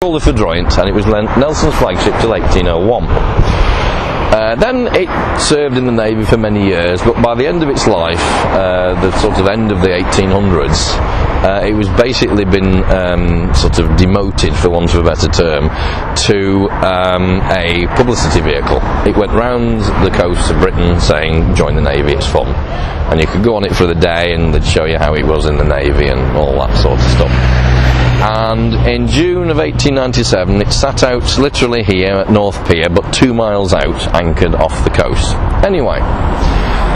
called the Foudroyant, and it was Nelson's flagship till 1801. Then it served in the Navy for many years, but by the end of its life, the sort of end of the 1800s, it was basically been sort of demoted, for want of a better term, to a publicity vehicle. It went round the coast of Britain saying, join the Navy, it's fun. And you could go on it for the day and they'd show you how it was in the Navy and all that sort of stuff. And in June of 1897 it sat out literally here at North Pier, but 2 miles out, anchored off the coast. Anyway,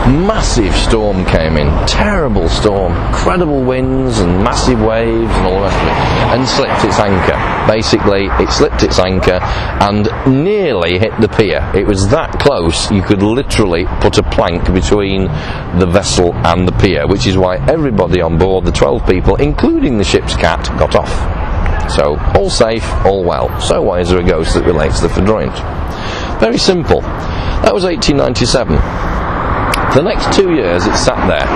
massive storm came in, terrible storm, incredible winds and massive waves and all the rest of it, and slipped its anchor. Basically, it slipped its anchor and nearly hit the pier. It was that close you could literally put a plank between the vessel and the pier, which is why everybody on board, the 12 people, including the ship's cat, got off. So, all safe, all well. So why is there a ghost that relates to the Foudroyant? Very simple. That was 1897. The next 2 years it sat there.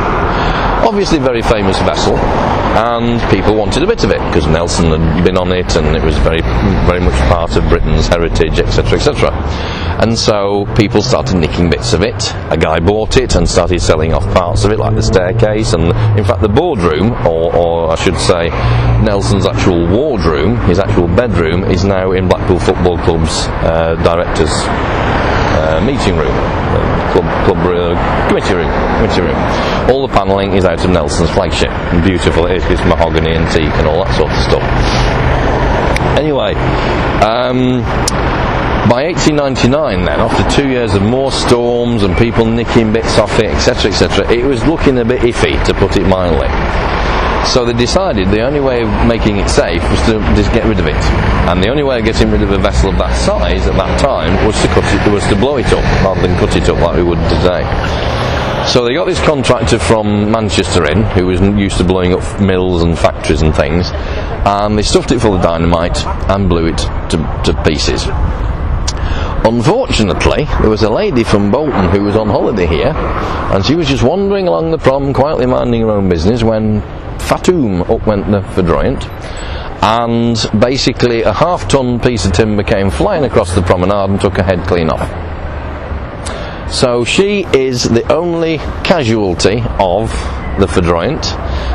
Obviously very famous vessel, and people wanted a bit of it because Nelson had been on it and it was very much part of Britain's heritage, etc, etc. And so people started nicking bits of it. A guy bought it and started selling off parts of it, like the staircase, and in fact the boardroom, or I should say Nelson's actual wardroom, his actual bedroom, is now in Blackpool Football Club's directors' meeting room, committee room. All the panelling is out of Nelson's flagship, and beautiful it is, it's mahogany and teak and all that sort of stuff. Anyway, by 1899 then, after 2 years of more storms and people nicking bits off it, etc, etc, it was looking a bit iffy, to put it mildly. So they decided the only way of making it safe was to just get rid of it, and the only way of getting rid of a vessel of that size at that time was to blow it up rather than cut it up like we would today. So they got this contractor from Manchester in, who was used to blowing up mills and factories and things, and they stuffed it full of dynamite and blew it to pieces. Unfortunately, there was a lady from Bolton who was on holiday here, and she was just wandering along the prom, quietly minding her own business, when Fatoum, up went the Foudroyant, and basically a half-ton piece of timber came flying across the promenade and took her head clean off. So she is the only casualty of the Foudroyant,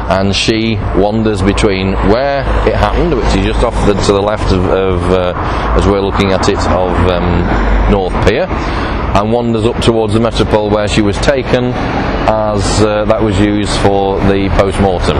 and she wanders between where it happened, which is just off to the left of as we're looking at it, of North Pier, and wanders up towards the Metropole where she was taken, as that was used for the post-mortem.